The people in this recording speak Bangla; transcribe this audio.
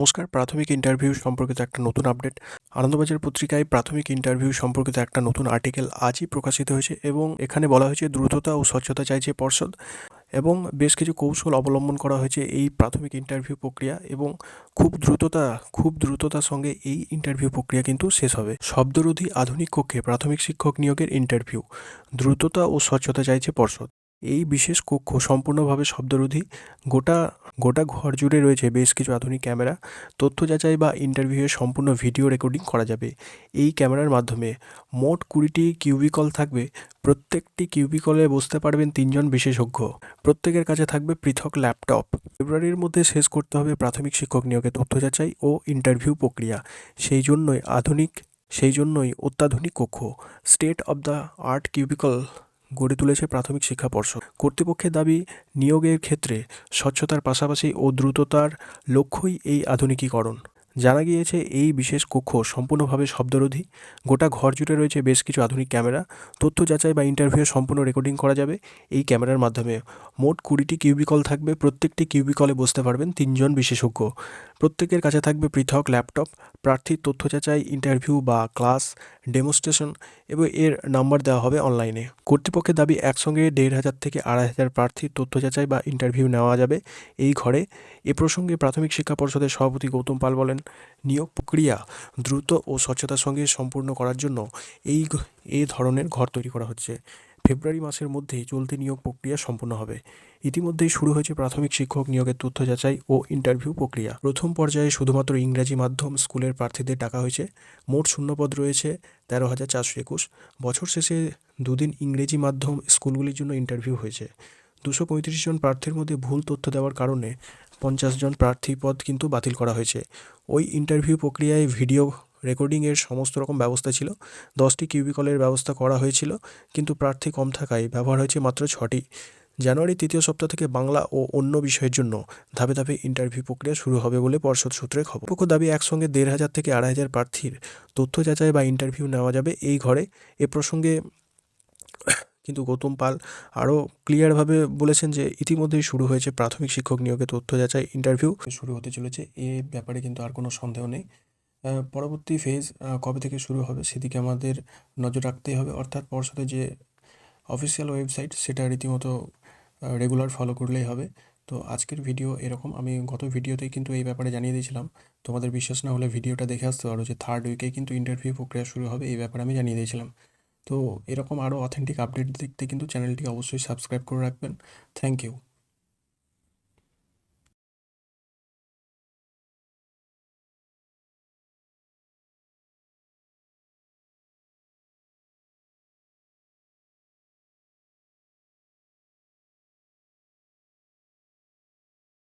নমস্কার, প্রাথমিক ইন্টারভিউ সম্পর্কিত একটা নতুন আপডেট। আনন্দবাজার পত্রিকায় প্রাথমিক ইন্টারভিউ সম্পর্কিত একটা নতুন আর্টিকেল আজই প্রকাশিত হয়েছে এবং এখানে বলা হয়েছে দ্রুততা ও স্বচ্ছতা চাইছে পর্ষদ এবং বেশ কিছু কৌশল অবলম্বন করা হয়েছে এই প্রাথমিক ইন্টারভিউ প্রক্রিয়া এবং খুব দ্রুততার সঙ্গে এই ইন্টারভিউ প্রক্রিয়া কিন্তু শেষ হবে। শব্দরোধী আধুনিক কক্ষে প্রাথমিক শিক্ষক নিয়োগের ইন্টারভিউ, দ্রুততা ও স্বচ্ছতা চাইছে পর্ষদ। এই বিশেষ কক্ষ সম্পূর্ণভাবে শব্দরোধী। গোটা গোটা ঘর জুড়ে রয়েছে বেশ কিছু আধুনিক ক্যামেরা। তথ্য যাচাই বা ইন্টারভিউয়ের সম্পূর্ণ ভিডিও রেকর্ডিং করা যাবে এই ক্যামেরার মাধ্যমে। মোট 20টি কিউবিকল থাকবে। প্রত্যেকটি কিউবিকলে বসতে পারবেন 3 জন বিশেষজ্ঞ। প্রত্যেকের কাছে থাকবে পৃথক ল্যাপটপ। ফেব্রুয়ারির মধ্যে শেষ করতে হবে প্রাথমিক শিক্ষক নিয়োগে তথ্য যাচাই ও ইন্টারভিউ প্রক্রিয়া। সেই জন্যই অত্যাধুনিক কক্ষ, state of the art cubicle গড়ে তুলেছে প্রাথমিক শিক্ষা পর্ষদ। কর্তৃপক্ষের দাবি, নিয়োগের ক্ষেত্রে স্বচ্ছতার পাশাপাশি ও দ্রুততার লক্ষ্যই এই আধুনিকীকরণ। জানা গিয়েছে এই বিশেষ কক্ষ সম্পূর্ণভাবে শব্দরোধী। গোটা ঘর জুড়ে রয়েছে বেশ কিছু আধুনিক ক্যামেরা। তথ্য যাচাই বা ইন্টারভিউয়ের সম্পূর্ণ রেকর্ডিং করা যাবে এই ক্যামেরার মাধ্যমে। মোট 20টি কিউবিকল থাকবে। প্রত্যেকটি কিউবিকলে বসতে পারবেন 3 জন বিশেষজ্ঞ। প্রত্যেকের কাছে থাকবে পৃথক ল্যাপটপ। প্রার্থীর তথ্য যাচাই, ইন্টারভিউ বা ক্লাস, ডেমোস্ট্রেশন এবং এর নাম্বার দেওয়া হবে অনলাইনে। কর্তৃপক্ষের দাবি, একসঙ্গে 1,500 থেকে 2,500 প্রার্থীর তথ্য যাচাই বা ইন্টারভিউ নেওয়া যাবে এই ঘরে। এ প্রসঙ্গে প্রাথমিক শিক্ষা পর্ষদের সভাপতি গৌতম পাল বলেন, নিয়োগ প্রক্রিয়া দ্রুত ও স্বচ্ছতার সঙ্গে সম্পূর্ণ করার জন্য এই ধরনের ঘর তৈরি করা হচ্ছে। ফেব্রুয়ারি মাসের মধ্যেই চলতি নিয়োগ প্রক্রিয়া সম্পূর্ণ হবে। ইতিমধ্যেই শুরু হয়েছে প্রাথমিক শিক্ষক নিয়োগের তথ্য যাচাই ও ইন্টারভিউ প্রক্রিয়া। প্রথম পর্যায়ে শুধুমাত্র ইংরাজি মাধ্যম স্কুলের প্রার্থীদের ডাকা হয়েছে। মোট শূন্যপদ রয়েছে 13,421। বছর শেষে দুদিন ইংরেজি মাধ্যম স্কুলগুলির জন্য ইন্টারভিউ হয়েছে। 235 জন প্রার্থীর মধ্যে ভুল তথ্য দেওয়ার কারণে 50 জন প্রার্থী পদ কিন্তু বাতিল করা হয়েছে। ওই ইন্টারভিউ প্রক্রিয়ায় ভিডিও রেকর্ডিংয়ের সমস্ত রকম ব্যবস্থা ছিল। 10টি কিউবিকলের ব্যবস্থা করা হয়েছিল, কিন্তু প্রার্থী কম থাকায় ব্যবহার হয়েছে মাত্র 6টি। জানুয়ারি 3য় সপ্তাহ থেকে বাংলা ও অন্য বিষয়ের জন্য ধাপে ধাপে ইন্টারভিউ প্রক্রিয়া শুরু হবে বলে পর্ষদ সূত্রে খবর। দাবি, একসঙ্গে 1,500 থেকে 2,500 প্রার্থীর তথ্য যাচাই বা ইন্টারভিউ নেওয়া যাবে এই ঘরে। এ প্রসঙ্গে কিন্তু গৌতম পাল আরও ক্লিয়ারভাবে বলেছেন যে ইতিমধ্যেই শুরু হয়েছে প্রাথমিক শিক্ষক নিয়োগে তথ্য যাচাই, ইন্টারভিউ শুরু হতে চলেছে। এ ব্যাপারে কিন্তু আর কোনো সন্দেহ নেই। পরবর্তী ফেজ কবে থেকে শুরু হবে সেদিকে আমাদের নজর রাখতেই হবে। অর্থাৎ পর্ষদের যে অফিসিয়াল ওয়েবসাইট সেটা রীতিমতো রেগুলার ফলো করলেই হবে। তো আজকের ভিডিও এরকম। আমি গত ভিডিওতেই কিন্তু এই ব্যাপারে জানিয়ে দিয়েছিলাম। তোমাদের বিশ্বাস না হলে ভিডিওটা দেখে আসতে পারো যে 3rd উইকে কিন্তু ইন্টারভিউ প্রক্রিয়া শুরু হবে, এই ব্যাপারে আমি জানিয়ে দিয়েছিলাম। তো এরকম আরও অথেন্টিক আপডেট দেখতে কিন্তু চ্যানেলটি অবশ্যই সাবস্ক্রাইব করে রাখবেন। Thank you.